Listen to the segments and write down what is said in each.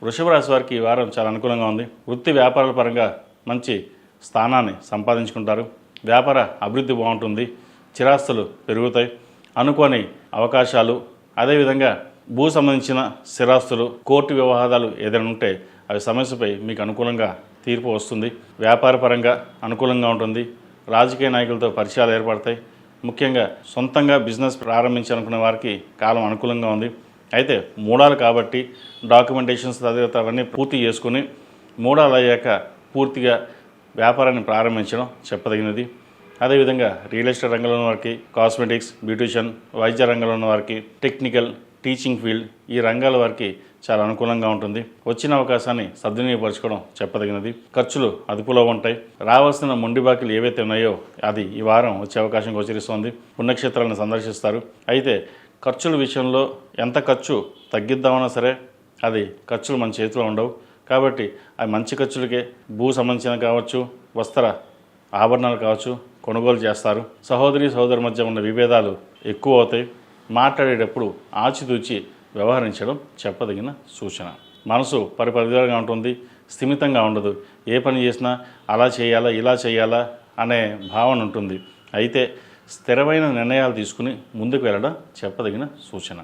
వృషభ రాశి వారికి ఈ వారం చాలా అనుకూలంగా ఉంది. వృత్తి వ్యాపారాల పరంగా మంచి స్థానాన్ని సంపాదించుకుంటారు. వ్యాపార అభివృద్ధి బాగుంటుంది. చిరాస్తులు పెరుగుతాయి. అనుకోని అవకాశాలు, అదేవిధంగా భూ సంబంధించిన స్థిరాస్తులు, కోర్టు వ్యవహారాలు ఏదైనా ఉంటే అవి సమస్యపై మీకు అనుకూలంగా తీర్పు వస్తుంది. వ్యాపార పరంగా అనుకూలంగా ఉంటుంది. రాజకీయ నాయకులతో పరిచయాలు ఏర్పడతాయి. ముఖ్యంగా సొంతంగా బిజినెస్ ప్రారంభించాలనుకునే వారికి కాలం అనుకూలంగా ఉంది. అయితే మూడాలు కాబట్టి డాక్యుమెంటేషన్స్ తదితర అవన్నీ పూర్తి చేసుకుని మూడాలు అయ్యాక పూర్తిగా వ్యాపారాన్ని ప్రారంభించడం చెప్పదగినది. అదేవిధంగా రియల్ ఎస్టేట్ రంగంలో ఉన్న వారికి, కాస్మెటిక్స్, బ్యూటిషియన్, వైద్య రంగంలో ఉన్న వారికి, టెక్నికల్, టీచింగ్ ఫీల్డ్ ఈ రంగాల వారికి చాలా అనుకూలంగా ఉంటుంది. వచ్చిన అవకాశాన్ని సద్వినియోగపరచుకోవడం చెప్పదగినది. ఖర్చులు అదుపులో ఉంటాయి. రావాల్సిన మొండి బాకీలు ఏవైతే ఉన్నాయో అది ఈ వారం వచ్చే అవకాశం గోచరిస్తోంది. పుణ్యక్షేత్రాలను సందర్శిస్తారు. అయితే ఖర్చుల విషయంలో ఎంత ఖర్చు తగ్గిద్దామన్నా సరే అది ఖర్చులు మన చేతిలో ఉండవు. కాబట్టి అవి మంచి ఖర్చులకే భూ సంబంధించిన కావచ్చు, వస్త్ర ఆభరణాలు కావచ్చు కొనుగోలు చేస్తారు. సహోదరి సహోదరు మధ్య ఉన్న విభేదాలు ఎక్కువ అవుతాయి. మాట్లాడేటప్పుడు ఆచితూచి వ్యవహరించడం చెప్పదగిన సూచన. మనసు పరిపరిధిగా ఉంటుంది. స్థిమితంగా ఉండదు. ఏ పని చేసినా అలా చేయాలా ఇలా చేయాలా అనే భావన ఉంటుంది. అయితే స్థిరమైన నిర్ణయాలు తీసుకుని ముందుకు వెళ్ళడం చెప్పదగిన సూచన.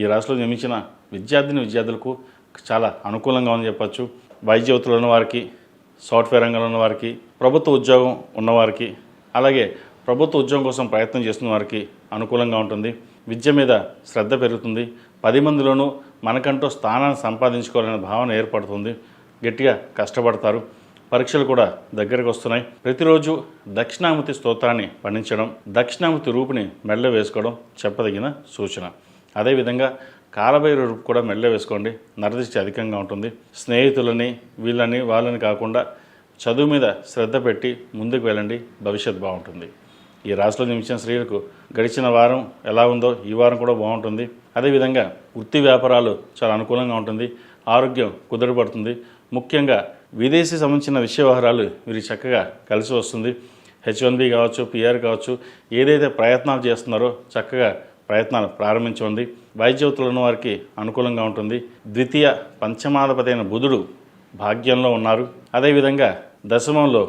ఈ రాశిలో జన్మించిన విద్యార్థులకు చాలా అనుకూలంగా ఉందని చెప్పచ్చు. వైద్య వృత్తిలో ఉన్నవారికి, సాఫ్ట్వేర్ రంగంలో ఉన్నవారికి, ప్రభుత్వ ఉద్యోగం ఉన్నవారికి, అలాగే ప్రభుత్వ ఉద్యోగం కోసం ప్రయత్నం చేస్తున్న వారికి అనుకూలంగా ఉంటుంది. విద్య మీద శ్రద్ధ పెరుగుతుంది. 10 మందిలోనూ మనకంటూ స్థానాన్ని సంపాదించుకోవాలనే భావన ఏర్పడుతుంది. గట్టిగా కష్టపడతారు. పరీక్షలు కూడా దగ్గరకు వస్తున్నాయి. ప్రతిరోజు దక్షిణామూర్తి స్తోత్రాన్ని పఠించడం, దక్షిణామూర్తి రూపుని మెడలో వేసుకోవడం చెప్పదగిన సూచన. అదేవిధంగా కాలభైరవ రూపు కూడా మెడలో వేసుకోండి. నరదృష్టి అధికంగా ఉంటుంది. స్నేహితులని వాళ్ళని కాకుండా చదువు మీద శ్రద్ధ పెట్టి ముందుకు వెళ్ళండి. భవిష్యత్తు బాగుంటుంది. ఈ రాశిలో జన్మించిన స్త్రీలకు గడిచిన వారం ఎలా ఉందో ఈ వారం కూడా బాగుంటుంది. అదేవిధంగా వృత్తి వ్యాపారాలు చాలా అనుకూలంగా ఉంటుంది. ఆరోగ్యం కుదుటపడుతుంది. ముఖ్యంగా విదేశీ సంబంధించిన విషయ వ్యవహారాలు వీరికి చక్కగా కలిసి వస్తుంది. H1B కావచ్చు, PR కావచ్చు, ఏదైతే ప్రయత్నాలు చేస్తున్నారో చక్కగా ప్రయత్నాలు ప్రారంభించండి. వైద్య వృత్తిలో ఉన్న వారికి అనుకూలంగా ఉంటుంది. ద్వితీయ పంచమాధిపతి అయిన బుధుడు భాగ్యంలో ఉన్నారు. అదేవిధంగా దశమంలో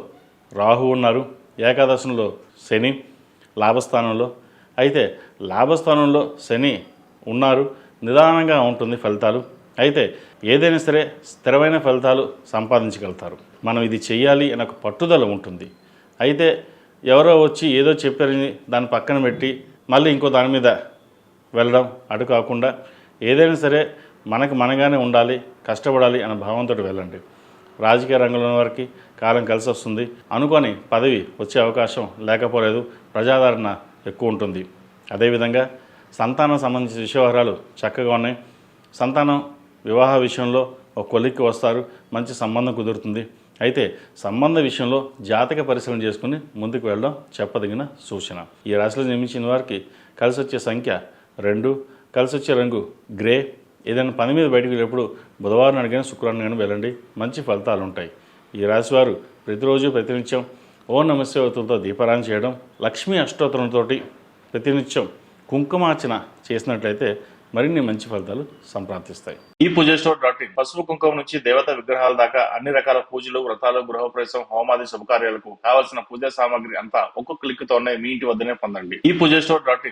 రాహు ఉన్నారు. ఏకాదశంలో శని లాభస్థానంలో. అయితే లాభస్థానంలో శని ఉన్నారు. నిదానంగా ఉంటుంది ఫలితాలు. అయితే ఏదైనా సరే స్థిరమైన ఫలితాలు సంపాదించగలుగుతారు. మనం ఇది చెయ్యాలి అనే ఒక పట్టుదల ఉంటుంది. అయితే ఎవరో వచ్చి ఏదో చెప్పారని దాన్ని పక్కన పెట్టి మళ్ళీ ఇంకో దాని మీద వెళ్ళడం అటు కాకుండా ఏదైనా సరే మనగానే ఉండాలి, కష్టపడాలి అనే భావంతో వెళ్ళండి. రాజకీయ రంగంలో ఉన్న వారికి కాలం కలిసి వస్తుంది. అనుకోని పదవి వచ్చే అవకాశం లేకపోలేదు. ప్రజాదరణ ఎక్కువ ఉంటుంది. అదేవిధంగా సంతానం సంబంధించిన విషయవహారాలు చక్కగా ఉన్నాయి. సంతానం వివాహ విషయంలో ఒక కొలిక్కి వస్తారు. మంచి సంబంధం కుదురుతుంది. అయితే సంబంధ విషయంలో జాతక పరిశీలన చేసుకుని ముందుకు వెళ్ళడం చెప్పదగిన సూచన. ఈ రాశిలో జన్మించిన వారికి కలిసి వచ్చే సంఖ్య 2, కలిసి వచ్చే రంగు గ్రే. ఏదైనా పని మీద బయటకు వెళ్ళేప్పుడు బుధవారం నాడు కానీ శుక్రవారం కానీ వెళ్ళండి. మంచి ఫలితాలు ఉంటాయి. ఈ రాశివారు ప్రతిరోజు ప్రతినిత్యం ఓం నమశివాయతో దీపారాధన చేయడం, లక్ష్మీ అష్టోత్తరంతో ప్రతినిత్యం కుంకుమార్చన చేసినట్లయితే మరిన్ని మంచి ఫలితాలు సంప్రాప్తిస్తాయి. ఈ పూజస్టోర్.in పసుపు కుంకుమ నుంచి దేవతా విగ్రహాల దాకా అన్ని రకాల పూజలు, వ్రతాలు, గృహప్రవేశం, హోమాది శుభకార్యాలకు కావాల్సిన పూజా సామాగ్రి అంతా ఒక్కొక్క క్లిక్ తోనే మీ ఇంటి వద్దనే పొందండి. ఈ పూజస్టోర్.in